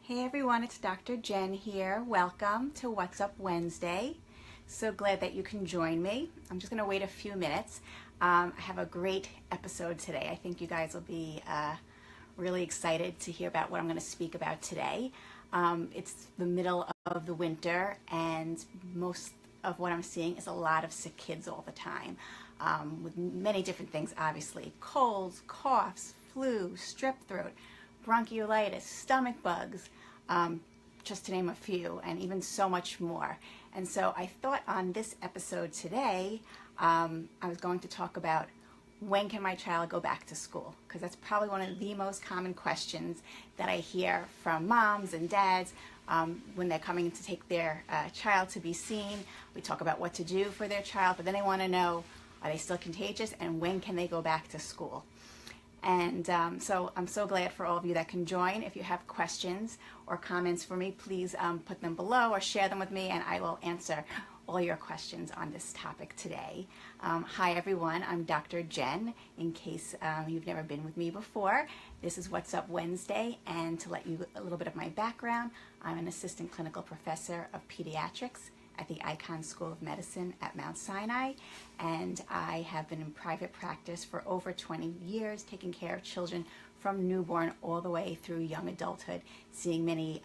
Hey everyone, it's Dr. Jen here. Welcome to What's Up Wednesday. So glad that you can join me. I'm just going to wait a few minutes. I have a great episode today. I think you guys will be really excited to hear about what I'm going to speak about today. It's the middle of the winter, and most of what I'm seeing is a lot of sick kids all the time, with many different things, obviously. Colds, coughs, flu, strep throat, bronchiolitis, stomach bugs, just to name a few, and even so much more. And so I thought on this episode today, I was going to talk about when can my child go back to school? Because that's probably one of the most common questions that I hear from moms and dads when they're coming to take their child to be seen. We talk about what to do for their child, but then they want to know, are they still contagious, and when can they go back to school? And so I'm so glad for all of you that can join. If you have questions or comments for me, please put them below or share them with me, and I will answer all your questions on this topic today. Hi everyone, I'm Dr. Jen. In case you've never been with me before, this is What's Up Wednesday, and to let you a little bit of my background, I'm an assistant clinical professor of pediatrics at the Icahn School of Medicine at Mount Sinai, and I have been in private practice for over 20 years, taking care of children from newborn all the way through young adulthood, seeing many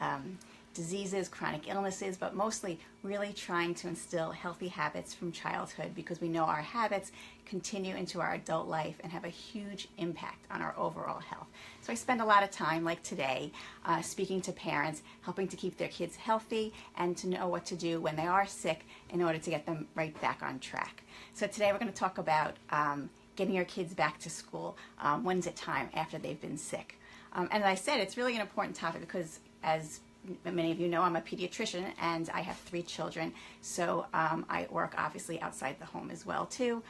diseases, chronic illnesses, but mostly really trying to instill healthy habits from childhood, because we know our habits continue into our adult life and have a huge impact on our overall health. So I spend a lot of time, like today, speaking to parents, helping to keep their kids healthy and to know what to do when they are sick in order to get them right back on track. So today we're going to talk about getting your kids back to school. When's it time after they've been sick? And as I said, it's really an important topic because, as many of you know, I'm a pediatrician and I have 3 children, so I work obviously outside the home as well too,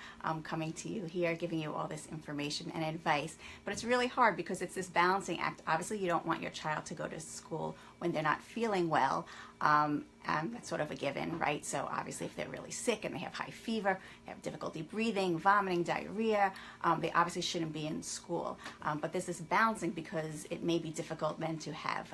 coming to you here, giving you all this information and advice. But it's really hard because it's this balancing act. Obviously you don't want your child to go to school when they're not feeling well. That's sort of a given, right? So obviously if they're really sick and they have high fever, they have difficulty breathing, vomiting, diarrhea, they obviously shouldn't be in school. But there's this balancing because it may be difficult then to have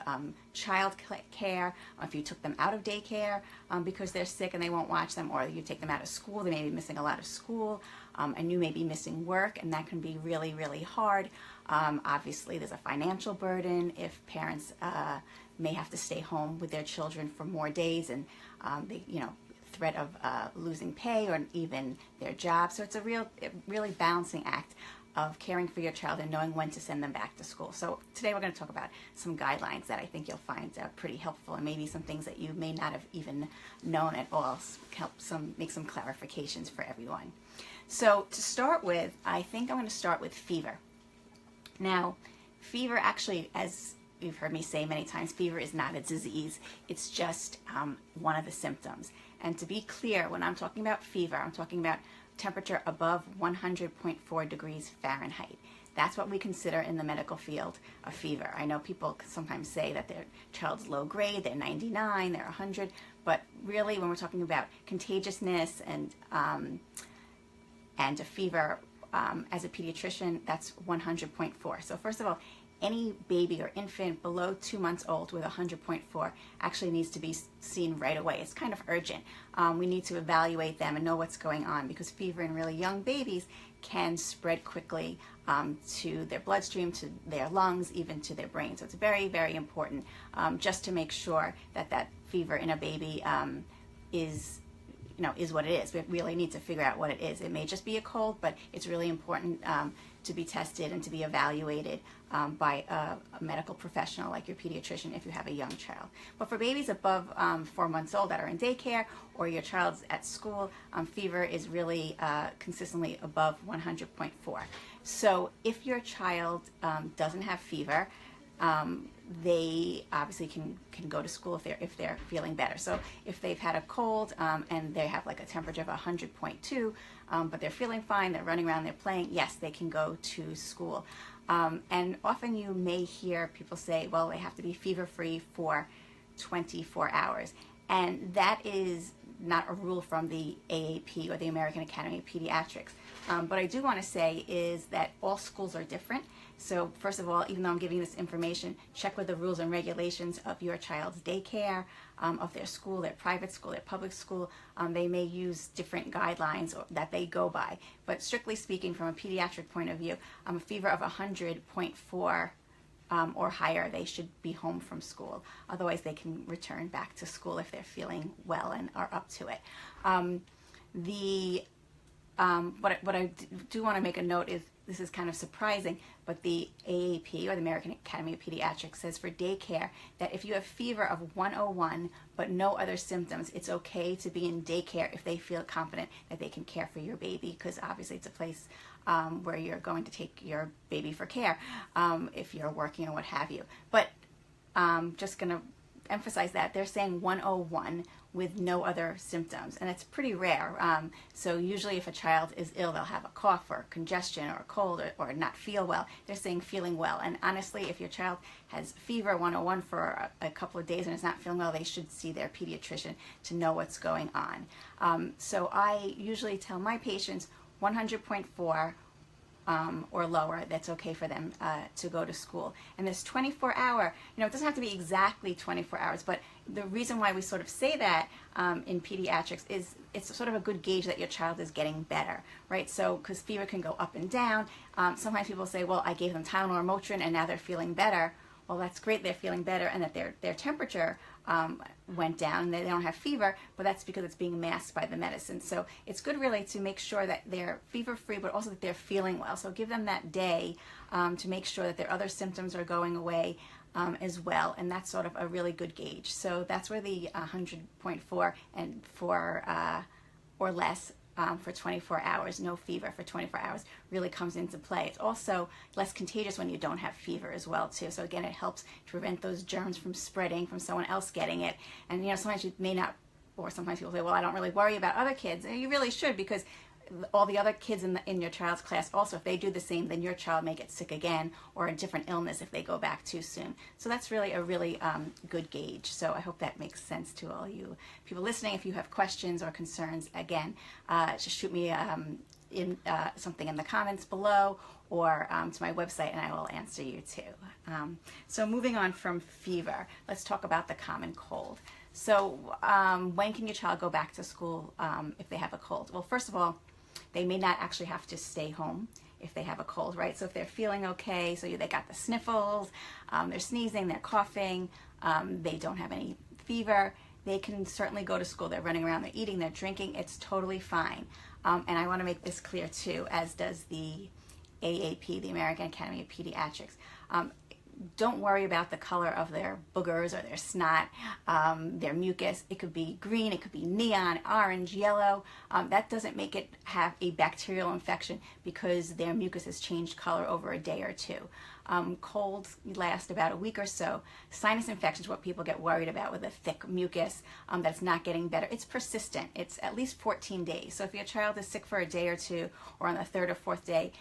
child care, if you took them out of daycare because they're sick and they won't watch them, or you take them out of school, they may be missing a lot of school, and you may be missing work, and that can be really, really hard. Obviously there's a financial burden if parents may have to stay home with their children for more days, and the threat of losing pay or even their job. So it's a really balancing act of caring for your child and knowing when to send them back to school. So today we're going to talk about some guidelines that I think you'll find pretty helpful, and maybe some things that you may not have even known at all, make some clarifications for everyone. So to start with, I think I'm going to start with fever. Now, fever actually, as you've heard me say many times, fever is not a disease. It's just one of the symptoms. And to be clear, when I'm talking about fever, I'm talking about temperature above 100.4 degrees Fahrenheit. That's what we consider in the medical field a fever. I know people sometimes say that their child's low grade, they're 99, they're 100, but really when we're talking about contagiousness and a fever, as a pediatrician, that's 100.4. So first of all, any baby or infant below 2 months old with 100.4 actually needs to be seen right away. It's kind of urgent. We need to evaluate them and know what's going on, because fever in really young babies can spread quickly to their bloodstream, to their lungs, even to their brain. So it's very, very important just to make sure that that fever in a baby is what it is. We really need to figure out what it is. It may just be a cold, but it's really important to be tested and to be evaluated by a medical professional like your pediatrician if you have a young child. But for babies above 4 months old that are in daycare or your child's at school, fever is really consistently above 100.4. So if your child doesn't have fever, they obviously can go to school if they're feeling better. So if they've had a cold and they have like a temperature of 100.2, but they're feeling fine, they're running around, they're playing, yes, they can go to school. And often you may hear people say, well, they have to be fever-free for 24 hours. And that is not a rule from the AAP or the American Academy of Pediatrics. But I do want to say is that all schools are different. So first of all, even though I'm giving this information, check with the rules and regulations of your child's daycare, of their school, their private school, their public school. They may use different guidelines that they go by. But strictly speaking, from a pediatric point of view, a fever of 100.4 or higher, they should be home from school. Otherwise, they can return back to school if they're feeling well and are up to it. What I do want to make a note is, this is kind of surprising, but the AAP, or the American Academy of Pediatrics, says for daycare that if you have fever of 101 but no other symptoms, it's okay to be in daycare if they feel confident that they can care for your baby, because obviously it's a place where you're going to take your baby for care if you're working or what have you. But just going to emphasize that they're saying 101 with no other symptoms, and it's pretty rare. So usually if a child is ill, they'll have a cough or congestion or a cold, or not feel well. They're saying feeling well. And honestly, if your child has fever 101 for a couple of days and is not feeling well, they should see their pediatrician to know what's going on. So I usually tell my patients 100.4 or lower, that's okay for them to go to school. And this 24-hour, it doesn't have to be exactly 24 hours, but the reason why we sort of say that in pediatrics is it's sort of a good gauge that your child is getting better, right? So, because fever can go up and down. Sometimes people say, well, I gave them Tylenol or Motrin and now they're feeling better. Well, that's great, they're feeling better, and that their temperature went down, they don't have fever, but that's because it's being masked by the medicine. So it's good really to make sure that they're fever-free, but also that they're feeling well. So give them that day to make sure that their other symptoms are going away as well, and that's sort of a really good gauge. So that's where the 100.4 and or less for 24 hours, no fever for 24 hours, really comes into play. It's also less contagious when you don't have fever as well too. So again, it helps to prevent those germs from spreading, from someone else getting it. And sometimes you may not, or sometimes people say, well, I don't really worry about other kids. And you really should, because all the other kids in your child's class also, if they do the same, then your child may get sick again, or a different illness if they go back too soon. So that's really a really good gauge. So I hope that makes sense to all you people listening. If you have questions or concerns, again, just shoot me something in the comments below, or to my website, and I will answer you too. So moving on from fever, let's talk about the common cold. So when can your child go back to school if they have a cold? Well, first of all, they may not actually have to stay home if they have a cold, right? So if they're feeling okay, so they got the sniffles, they're sneezing, they're coughing, they don't have any fever, they can certainly go to school. They're running around, they're eating, they're drinking, it's totally fine. And I want to make this clear too, as does the AAP, the American Academy of Pediatrics. Don't worry about the color of their boogers or their snot, their mucus. It could be green, it could be neon, orange, yellow. That doesn't make it have a bacterial infection because their mucus has changed color over a day or two. Colds last about a week or so. Sinus infection is what people get worried about with a thick mucus that's not getting better. It's persistent. It's at least 14 days. So if your child is sick for a day or two, or on the third or fourth day,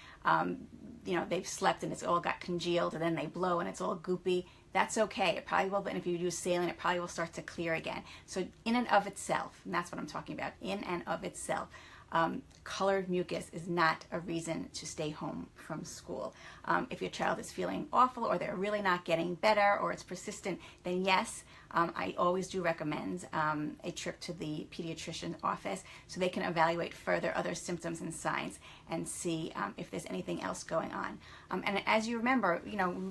they've slept and it's all got congealed, and then they blow and it's all goopy, that's okay. It probably will, and if you use saline, it probably will start to clear again. So in and of itself, and that's what I'm talking about, in and of itself, colored mucus is not a reason to stay home from school. If your child is feeling awful, or they're really not getting better, or it's persistent, then yes, I always do recommend a trip to the pediatrician's office so they can evaluate further other symptoms and signs and see if there's anything else going on. And as you remember,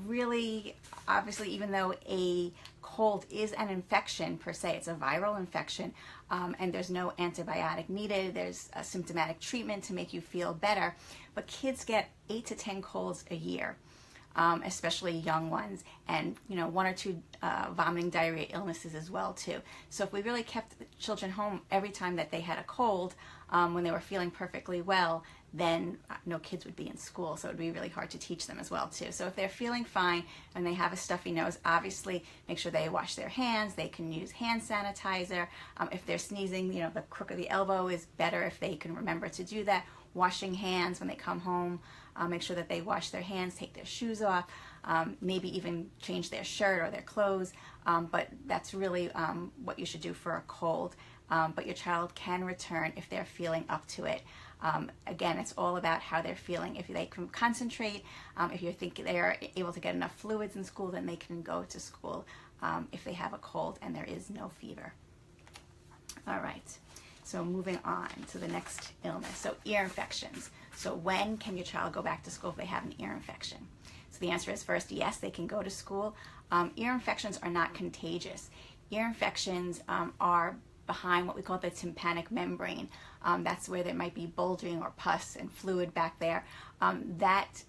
really, obviously, even though a cold is an infection per se, it's a viral infection, and there's no antibiotic needed, there's a symptomatic treatment to make you feel better, but kids get 8 to 10 colds a year. Especially young ones, and 1 or 2 vomiting, diarrhea illnesses as well too. So if we really kept the children home every time that they had a cold when they were feeling perfectly well, then no kids would be in school, so it would be really hard to teach them as well too. So if they're feeling fine and they have a stuffy nose, obviously make sure they wash their hands. They can use hand sanitizer. If they're sneezing, the crook of the elbow is better if they can remember to do that. Washing hands when they come home. Make sure that they wash their hands, take their shoes off, maybe even change their shirt or their clothes. But that's really what you should do for a cold. But your child can return if they're feeling up to it. Again, it's all about how they're feeling. If they can concentrate, if you think they're able to get enough fluids in school, then they can go to school if they have a cold and there is no fever. All right, so moving on to the next illness. So ear infections. So when can your child go back to school if they have an ear infection? So the answer is first, yes, they can go to school. Ear infections are not contagious. Ear infections are behind what we call the tympanic membrane. That's where there might be bulging or pus and fluid back there. That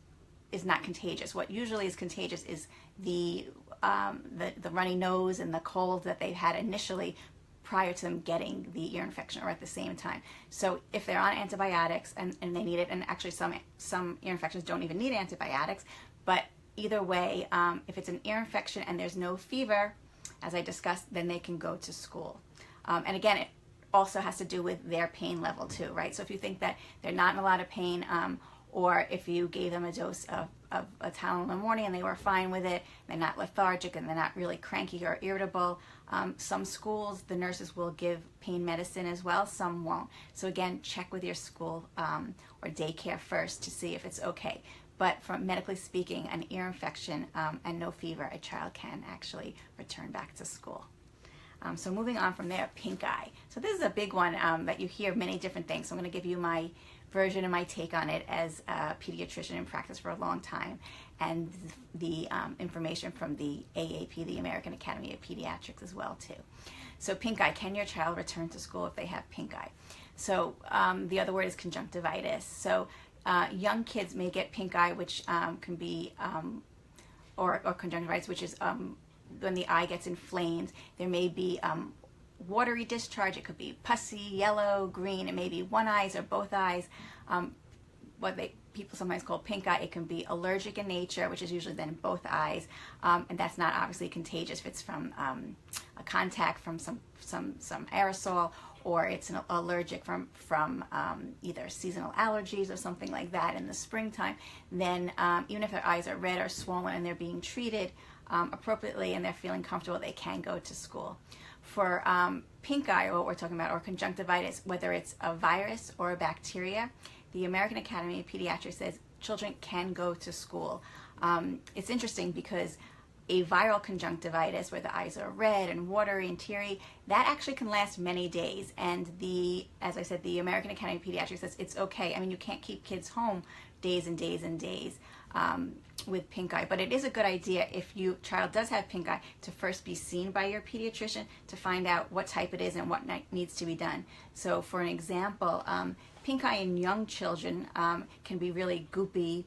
is not contagious. What usually is contagious is the runny nose and the cold that they've had initially prior to them getting the ear infection or at the same time. So if they're on antibiotics and they need it, and actually some ear infections don't even need antibiotics, but either way, if it's an ear infection and there's no fever, as I discussed, then they can go to school. And again, it also has to do with their pain level too, right? So if you think that they're not in a lot of pain, or if you gave them a dose of a Tylenol in the morning and they were fine with it, they're not lethargic and they're not really cranky or irritable. Some schools, the nurses will give pain medicine as well, some won't. So again, check with your school or daycare first to see if it's okay. But from medically speaking, an ear infection and no fever, a child can actually return back to school. So moving on from there, pink eye. So this is a big one that you hear many different things. So I'm going to give you my version and my take on it as a pediatrician in practice for a long time, and the information from the AAP, the American Academy of Pediatrics, as well too. So pink eye, can your child return to school if they have pink eye? So the other word is conjunctivitis. So young kids may get pink eye, which can be, or conjunctivitis, which is when the eye gets inflamed. There may be watery discharge. It could be pussy, yellow, green. It may be one eye or both eyes. What people sometimes call pink eye. It can be allergic in nature, which is usually then both eyes, and that's not obviously contagious if it's from a contact from some aerosol, or it's an allergic from either seasonal allergies or something like that in the springtime. Then even if their eyes are red or swollen and they're being treated appropriately and they're feeling comfortable, they can go to school. For pink eye, or what we're talking about, or conjunctivitis, whether it's a virus or a bacteria, the American Academy of Pediatrics says children can go to school. It's interesting because a viral conjunctivitis, where the eyes are red and watery and teary, that actually can last many days. And as I said, the American Academy of Pediatrics says it's okay. I mean, you can't keep kids home days and days and days with pink eye, but it is a good idea if your child does have pink eye to first be seen by your pediatrician to find out what type it is and what needs to be done. So for an example, pink eye in young children can be really goopy.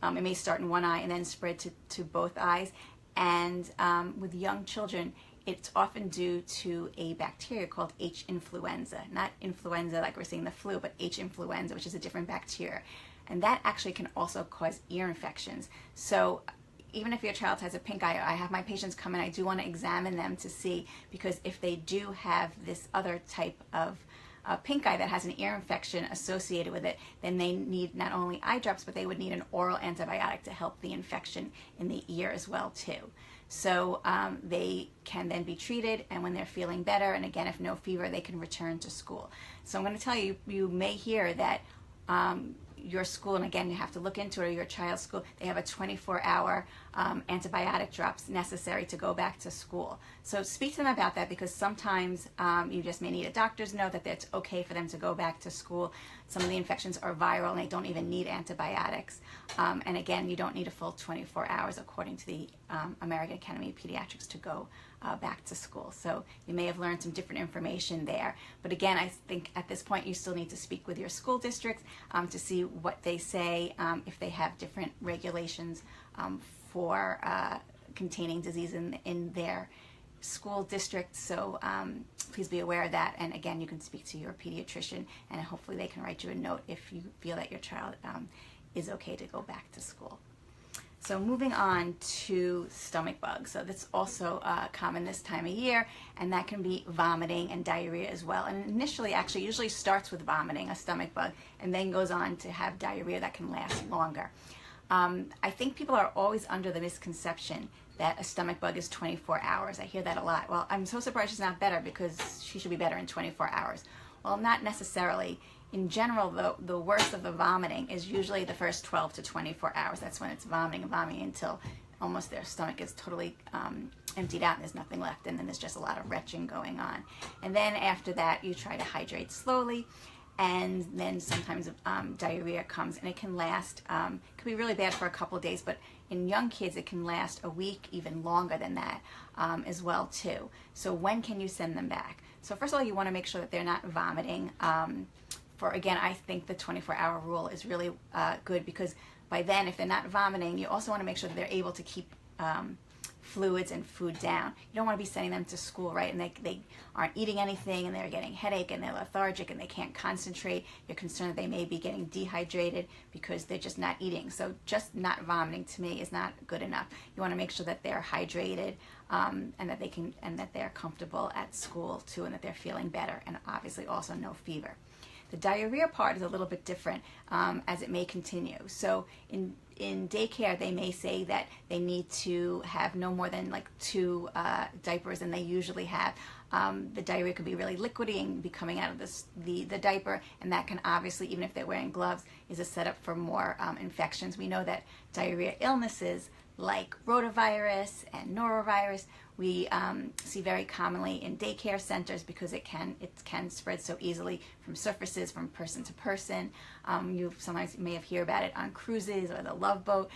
It may start in one eye and then spread to both eyes. And with young children, it's often due to a bacteria called H. influenza. Not influenza like we're seeing the flu, but H. influenza, which is a different bacteria. And that actually can also cause ear infections. So even if your child has a pink eye, I have my patients come in, I do want to examine them to see, because if they do have this other type of pink eye that has an ear infection associated with it, then they need not only eye drops, but they would need an oral antibiotic to help the infection in the ear as well too. So they can then be treated, and when they're feeling better, and again, if no fever, they can return to school. So I'm going to tell you, you may hear that your school, and again, you have to look into it, or your child's school, they have a 24-hour antibiotic drops necessary to go back to school. So speak to them about that, because sometimes you just may need a doctor's note that it's okay for them to go back to school. Some of the infections are viral and they don't even need antibiotics. And again, you don't need a full 24 hours according to the American Academy of Pediatrics to go back to school. So you may have learned some different information there. But again, I think at this point you still need to speak with your school districts to see what they say, if they have different regulations for containing disease in their school district. So please be aware of that. And again, you can speak to your pediatrician, and hopefully they can write you a note if you feel that your child is okay to go back to school. So moving on to stomach bugs. So that's also common this time of year, and that can be vomiting and diarrhea as well. And initially, actually, usually starts with vomiting, a stomach bug, and then goes on to have diarrhea that can last longer. I think people are always under the misconception that a stomach bug is 24 hours. I hear that a lot. Well, I'm so surprised she's not better, because she should be better in 24 hours. Well, not necessarily. in general, the worst of the vomiting is usually the first 12 to 24 hours. That's when it's vomiting and vomiting until almost their stomach is totally emptied out and there's nothing left, and then there's just a lot of retching going on. And then after that, you try to hydrate slowly, and then sometimes diarrhea comes, and it can last, could be really bad for a couple of days, but in young kids it can last a week, even longer than that as well too. So when can you send them back? So first of all, you want to make sure that they're not vomiting. Again, I think the 24-hour rule is really good, because by then, if they're not vomiting, you also want to make sure that they're able to keep fluids and food down. You don't want to be sending them to school, right, and they aren't eating anything, and they're getting headache, and they're lethargic, and they can't concentrate. You're concerned that they may be getting dehydrated because they're just not eating. So just not vomiting, to me, is not good enough. You want to make sure that they're hydrated, and that they're comfortable at school too, and that they're feeling better, and obviously also no fever. The diarrhea part is a little bit different, as it may continue. So in daycare, they may say that they need to have no more than like 2 diapers than they usually have. The diarrhea could be really liquidy and be coming out of the diaper, and that can obviously, even if they're wearing gloves, is a setup for more infections. We know that diarrhea illnesses like rotavirus and norovirus we see very commonly in daycare centers, because it can spread so easily from surfaces, from person to person. You sometimes may have heard about it on cruises or the Love Boat,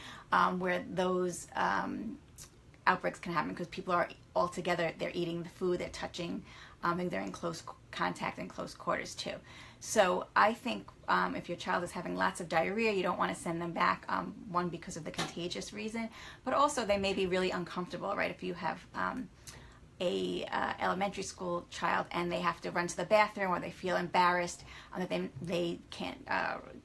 where those outbreaks can happen because people are all together, they're eating the food, they're touching, and they're in close contact and close quarters too. So I think if your child is having lots of diarrhea, you don't want to send them back, one, because of the contagious reason, but also they may be really uncomfortable, right? If you have a elementary school child and they have to run to the bathroom, or they feel embarrassed that they can't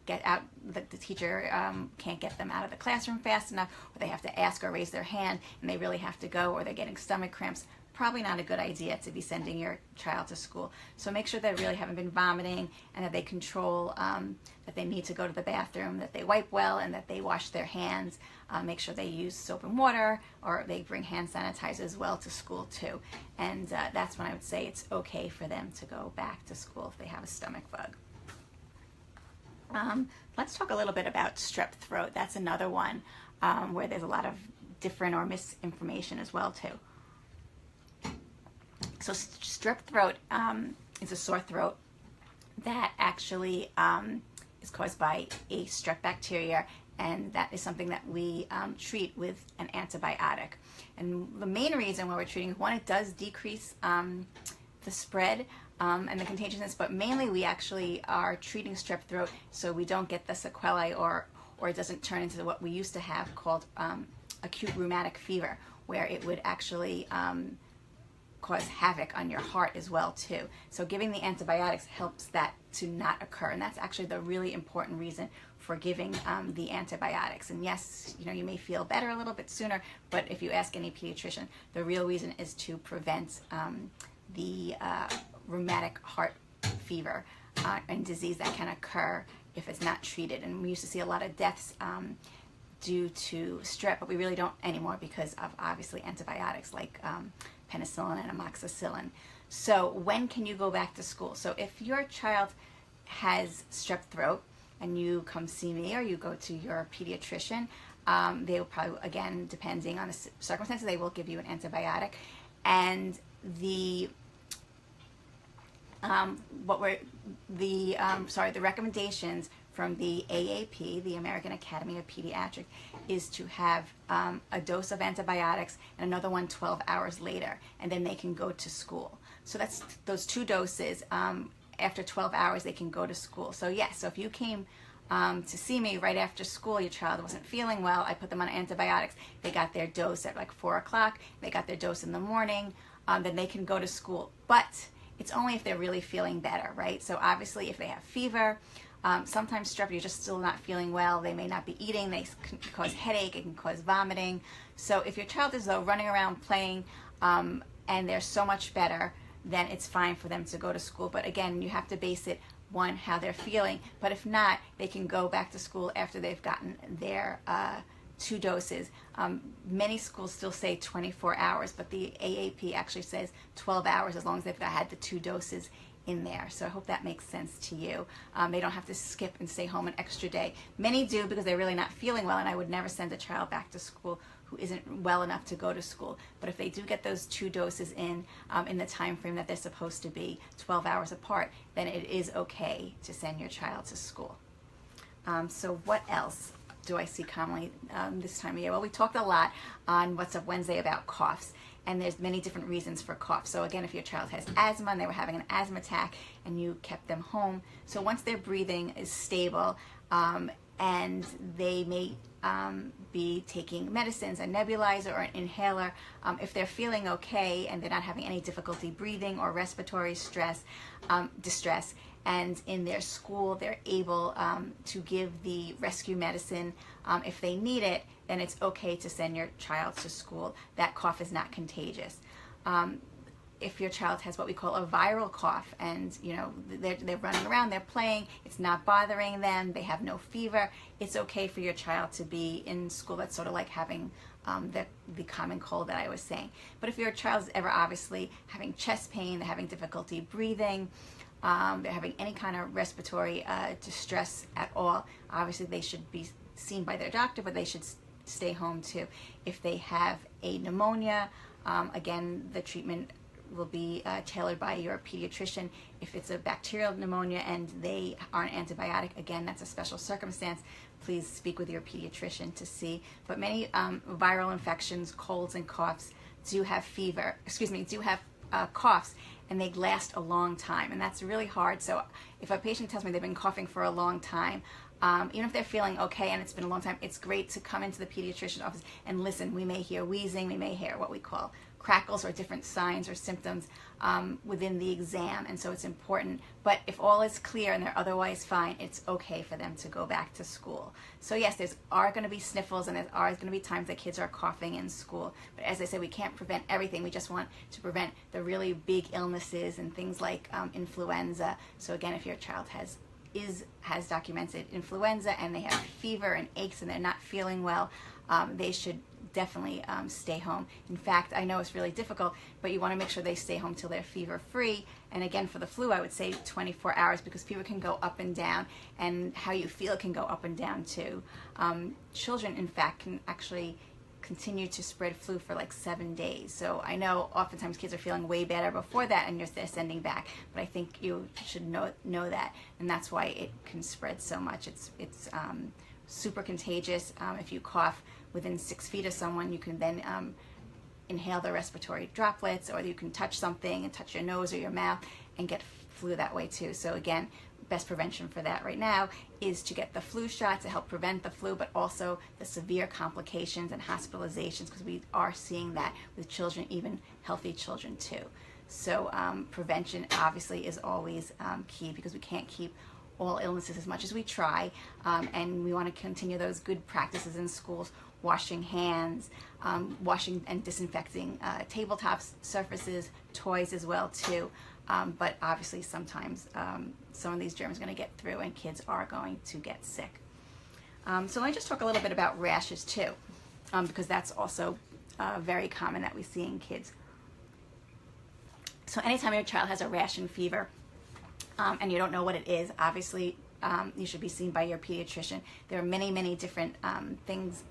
get out, the teacher can't get them out of the classroom fast enough, or they have to ask or raise their hand and they really have to go, or they're getting stomach cramps, probably not a good idea to be sending your child to school. So make sure they really haven't been vomiting, and that they control that they need to go to the bathroom, that they wipe well, and that they wash their hands. Make sure they use soap and water, or they bring hand sanitizer as well to school too. And that's when I would say it's okay for them to go back to school if they have a stomach bug. Let's talk a little bit about strep throat. That's another one where there's a lot of different or misinformation as well too. So strep throat is a sore throat that actually is caused by a strep bacteria, and that is something that we treat with an antibiotic. And the main reason why we're treating, one, it does decrease the spread and the contagiousness, but mainly we actually are treating strep throat so we don't get the sequelae, or it doesn't turn into what we used to have called acute rheumatic fever, where it would actually cause havoc on your heart as well too. So giving the antibiotics helps that to not occur, and that's actually the really important reason for giving the antibiotics. And yes, you may feel better a little bit sooner, but if you ask any pediatrician, the real reason is to prevent the rheumatic heart fever and disease that can occur if it's not treated. And we used to see a lot of deaths due to strep, but we really don't anymore because of obviously antibiotics like penicillin and amoxicillin. So when can you go back to school? So if your child has strep throat and you come see me, or you go to your pediatrician, they will probably, again, depending on the circumstances, they will give you an antibiotic. And the recommendations from the AAP, the American Academy of Pediatrics, is to have a dose of antibiotics and another one 12 hours later, and then they can go to school. So that's those 2 doses. After 12 hours, they can go to school. So yes, so if you came to see me right after school, your child wasn't feeling well, I put them on antibiotics, they got their dose at like 4 o'clock, they got their dose in the morning, then they can go to school. But it's only if they're really feeling better, right? So obviously if they have fever, sometimes strep, you're just still not feeling well, they may not be eating, they can cause headache, it can cause vomiting. So if your child is though running around playing and they're so much better, then it's fine for them to go to school. But again, you have to base it, one, how they're feeling, but if not, they can go back to school after they've gotten their 2 doses. Many schools still say 24 hours, but the AAP actually says 12 hours as long as they've had the 2 doses in there. So I hope that makes sense to you. They don't have to skip and stay home an extra day. Many do because they're really not feeling well, and I would never send a child back to school who isn't well enough to go to school. But if they do get those 2 doses in the time frame that they're supposed to be, 12 hours apart, then it is okay to send your child to school. So what else do I see commonly this time of year? Well, we talked a lot on What's Up Wednesday about coughs, and there's many different reasons for cough. So again, if your child has asthma and they were having an asthma attack and you kept them home, so once their breathing is stable and they may be taking medicines, a nebulizer or an inhaler, if they're feeling okay and they're not having any difficulty breathing or respiratory distress, and in their school they're able to give the rescue medicine if they need it, then it's okay to send your child to school. That cough is not contagious. If your child has what we call a viral cough, and you know they're running around, they're playing, it's not bothering them, they have no fever, it's okay for your child to be in school. That's sort of like having the common cold that I was saying. But if your child is ever obviously having chest pain, they're having difficulty breathing, they're having any kind of respiratory distress at all, obviously they should be seen by their doctor, but they should stay home too. If they have a pneumonia, again, the treatment will be tailored by your pediatrician. If it's a bacterial pneumonia and they are an antibiotic, again, that's a special circumstance. Please speak with your pediatrician to see. But many viral infections, colds and coughs, do have coughs, and they last a long time, and that's really hard. So if a patient tells me they've been coughing for a long time, even if they're feeling okay and it's been a long time, it's great to come into the pediatrician's office and listen. We may hear wheezing, we may hear what we call crackles or different signs or symptoms within the exam, and so it's important. But if all is clear and they're otherwise fine, it's okay for them to go back to school. So yes, there are going to be sniffles and there are going to be times that kids are coughing in school, but as I said, we can't prevent everything. We just want to prevent the really big illnesses and things like influenza. So again, if your child has documented influenza and they have fever and aches and they're not feeling well, they should definitely stay home. In fact, I know it's really difficult, but you want to make sure they stay home till they're fever free. And again, for the flu, I would say 24 hours, because fever can go up and down, and how you feel can go up and down too. Children, in fact, can actually continue to spread flu for like 7 days. So I know oftentimes kids are feeling way better before that and they're sending back, but I think you should know that, and that's why it can spread so much. It's super contagious. If you cough within 6 feet of someone, you can then inhale the respiratory droplets, or you can touch something and touch your nose or your mouth and get flu that way too. So again, best prevention for that right now is to get the flu shot to help prevent the flu, but also the severe complications and hospitalizations, because we are seeing that with children, even healthy children too. So prevention obviously is always key, because we can't keep all illnesses as much as we try, and we want to continue those good practices in schools: washing hands, washing and disinfecting tabletops, surfaces, toys as well too. But obviously sometimes some of these germs are going to get through and kids are going to get sick. So let me just talk a little bit about rashes too, because that's also very common that we see in kids. So anytime your child has a rash and fever, and you don't know what it is, obviously you should be seen by your pediatrician. There are many, many different things,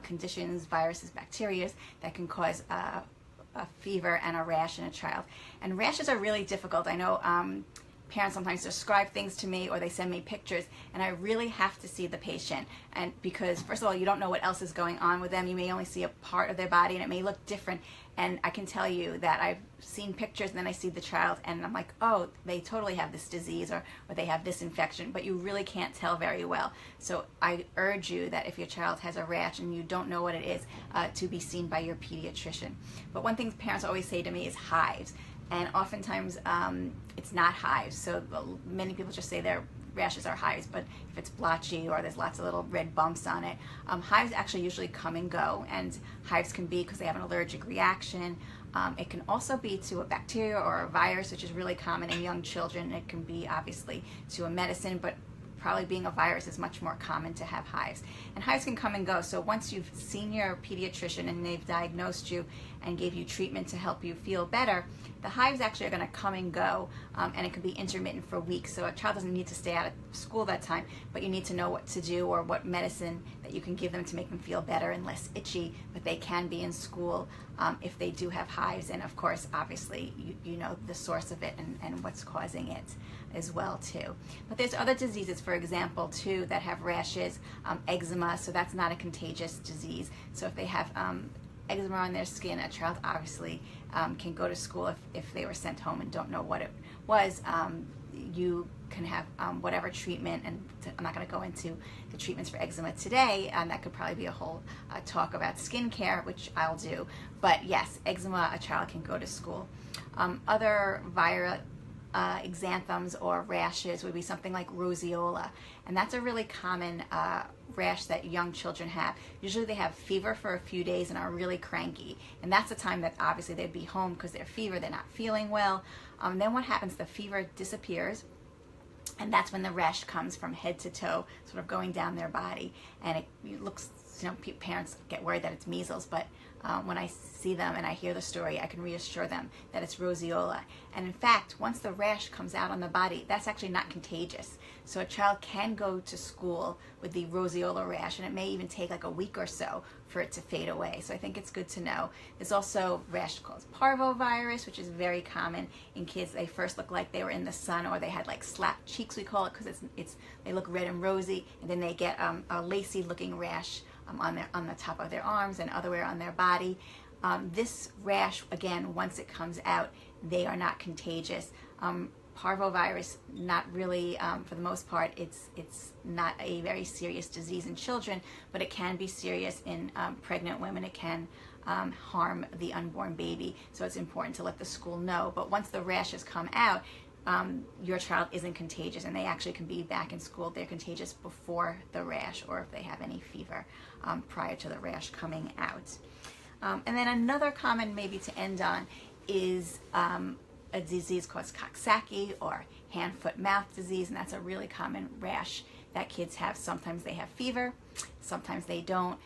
conditions, viruses, bacteria that can cause a fever and a rash in a child. And rashes are really difficult. I know parents sometimes describe things to me, or they send me pictures, and I really have to see the patient. And because first of all, you don't know what else is going on with them. You may only see a part of their body and it may look different. And I can tell you that I've seen pictures and then I see the child and I'm like, oh, they totally have this disease, or they have this infection, but you really can't tell very well. So I urge you that if your child has a rash and you don't know what it is, to be seen by your pediatrician. But one thing parents always say to me is hives. And oftentimes it's not hives. So many people just say their rashes are hives, but if it's blotchy or there's lots of little red bumps on it, hives actually usually come and go. And hives can be because they have an allergic reaction. It can also be to a bacteria or a virus, which is really common in young children. It can be obviously to a medicine, but probably being a virus is much more common to have hives. And hives can come and go, so once you've seen your pediatrician and they've diagnosed you and gave you treatment to help you feel better, the hives actually are going to come and go, and it can be intermittent for weeks. So a child doesn't need to stay out of school that time, but you need to know what to do or what medicine that you can give them to make them feel better and less itchy, but they can be in school if they do have hives. And of course, obviously, you know the source of it and what's causing it as well too. But there's other diseases, for example, too, that have rashes, eczema, so that's not a contagious disease. So if they have eczema on their skin, a child obviously can go to school if they were sent home and don't know what it was. You can have whatever treatment, and I'm not going to go into the treatments for eczema today. That could probably be a whole talk about skincare, which I'll do. But yes, eczema, a child can go to school. Other viral exanthems or rashes would be something like roseola, and that's a really common rash that young children have. Usually they have fever for a few days and are really cranky, and that's the time that obviously they'd be home because they're fever, they're not feeling well. Then what happens, the fever disappears, and that's when the rash comes from head to toe, sort of going down their body, and it looks, you know, parents get worried that it's measles, but when I see them and I hear the story, I can reassure them that it's roseola. And in fact, once the rash comes out on the body, that's actually not contagious. So a child can go to school with the roseola rash, and it may even take like a week or so for it to fade away. So I think it's good to know. There's also a rash called parvovirus, which is very common in kids. They first look like they were in the sun, or they had like slapped cheeks, we call it, because they look red and rosy, and then they get a lacy looking rash on the top of their arms and otherwhere on their body. This rash, again, once it comes out, they are not contagious. Parvovirus, not really, for the most part, it's not a very serious disease in children, but it can be serious in pregnant women. It can harm the unborn baby, so it's important to let the school know. But once the rashes come out, your child isn't contagious, and they actually can be back in school. They're contagious before the rash, or if they have any fever prior to the rash coming out. And then another common, maybe to end on, is a disease called Coxsackie, or hand, foot, mouth disease, and that's a really common rash that kids have. Sometimes they have fever, sometimes they don't.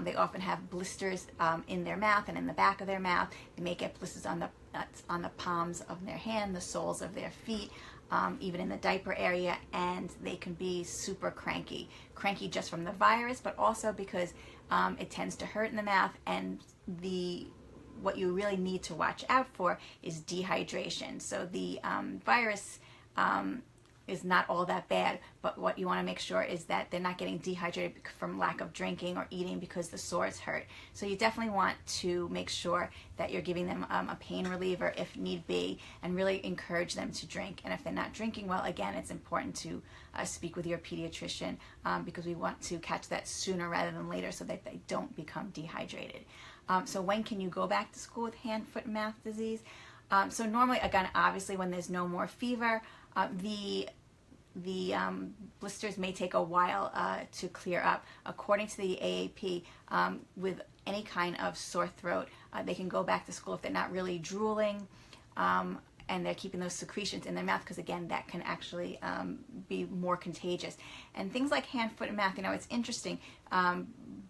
They often have blisters in their mouth and in the back of their mouth. They may get blisters on the palms of their hand, the soles of their feet, even in the diaper area, and they can be super cranky. Cranky just from the virus, but also because it tends to hurt in the mouth, and what you really need to watch out for is dehydration. So the virus is not all that bad, but what you want to make sure is that they're not getting dehydrated from lack of drinking or eating because the sores hurt. So you definitely want to make sure that you're giving them a pain reliever if need be, and really encourage them to drink. And if they're not drinking well, again, it's important to speak with your pediatrician, because we want to catch that sooner rather than later so that they don't become dehydrated. So when can you go back to school with hand, foot, and mouth disease? So normally, again, obviously when there's no more fever, the blisters may take a while to clear up. According to the AAP, with any kind of sore throat, they can go back to school if they're not really drooling, and they're keeping those secretions in their mouth, because again, that can actually be more contagious. And things like hand, foot, and mouth, you know, it's interesting,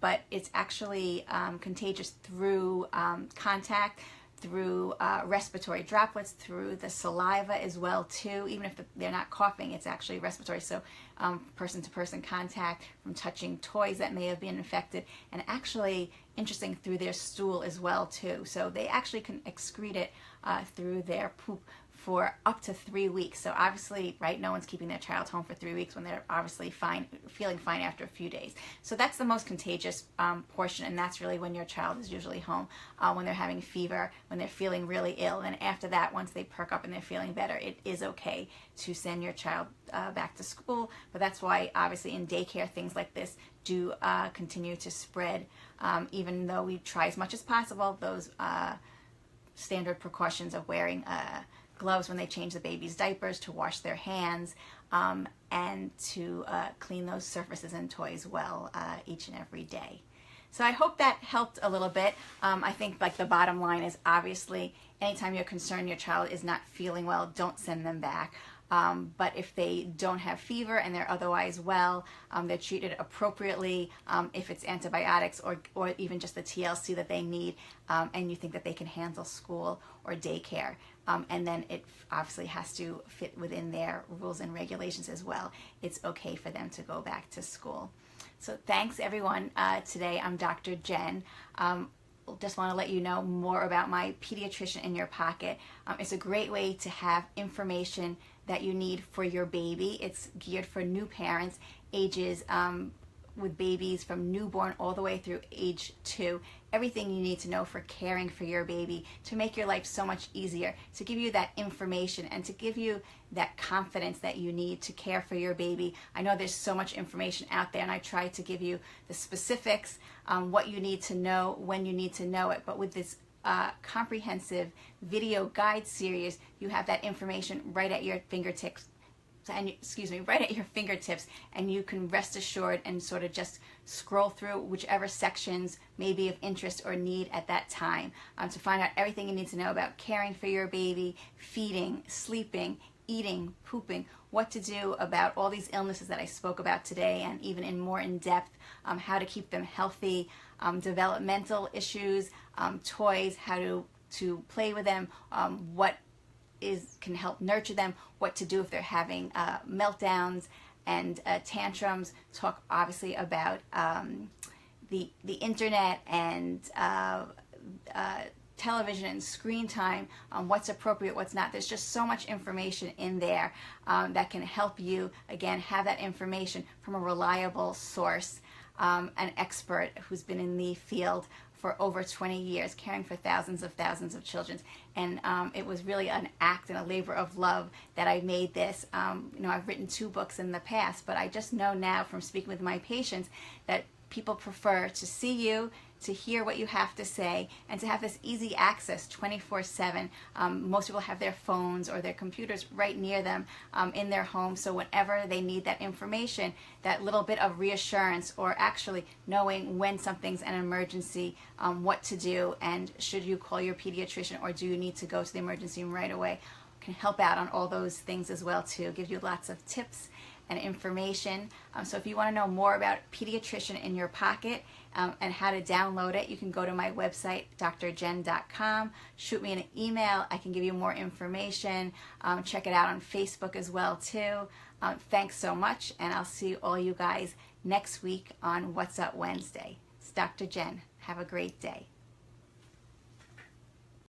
but it's actually contagious through contact, through respiratory droplets, through the saliva as well too. Even if they're not coughing, it's actually respiratory. So person-to-person contact, from touching toys that may have been infected, and actually, interesting, through their stool as well too. So they actually can excrete it through their poop for up to 3 weeks. So obviously, right, no one's keeping their child home for 3 weeks when they're obviously fine, feeling fine after a few days. So that's the most contagious portion, and that's really when your child is usually home, when they're having fever, when they're feeling really ill. And after that, once they perk up and they're feeling better, it is okay to send your child back to school. But that's why, obviously, in daycare, things like this do continue to spread, even though we try as much as possible those standard precautions of wearing gloves when they change the baby's diapers, to wash their hands, and to clean those surfaces and toys well each and every day. So I hope that helped a little bit. I think like the bottom line is, obviously, anytime you're concerned your child is not feeling well, don't send them back. But if they don't have fever and they're otherwise well, they're treated appropriately. If it's antibiotics or even just the TLC that they need, and you think that they can handle school or daycare. And then it obviously has to fit within their rules and regulations as well. It's okay for them to go back to school. So thanks everyone. Today I'm Dr. Jen. Just want to let you know more about my Pediatrician in Your Pocket. It's a great way to have information that you need for your baby. It's geared for new parents, ages with babies from newborn all the way through age 2. Everything you need to know for caring for your baby, to make your life so much easier, to give you that information and to give you that confidence that you need to care for your baby. I know there's so much information out there, and I try to give you the specifics, what you need to know, when you need to know it. But with this comprehensive video guide series, you have that information right at your fingertips. Right at your fingertips, and you can rest assured and sort of just scroll through whichever sections may be of interest or need at that time, to find out everything you need to know about caring for your baby, feeding, sleeping, eating, pooping, what to do about all these illnesses that I spoke about today, and even in more in depth, how to keep them healthy, developmental issues, toys, how to play with them, what can help nurture them, what to do if they're having meltdowns and tantrums. Talk obviously about the internet and television and screen time, what's appropriate, what's not. There's just so much information in there that can help you, again, have that information from a reliable source, an expert who's been in the field for over 20 years, caring for thousands of children. And it was really an act and a labor of love that I made this. I've written 2 books in the past, but I just know now from speaking with my patients that people prefer to see you, to hear what you have to say, and to have this easy access 24/7. Most people have their phones or their computers right near them in their home, so whenever they need that information, that little bit of reassurance, or actually knowing when something's an emergency, what to do, and should you call your pediatrician or do you need to go to the emergency room right away, can help out on all those things as well too. Give you lots of tips and information. So if you want to know more about Pediatrician in Your Pocket and how to download it, you can go to my website, drjen.com. Shoot me an email. I can give you more information. Check it out on Facebook as well too. Thanks so much, and I'll see all you guys next week on What's Up Wednesday. It's Dr. Jen. Have a great day.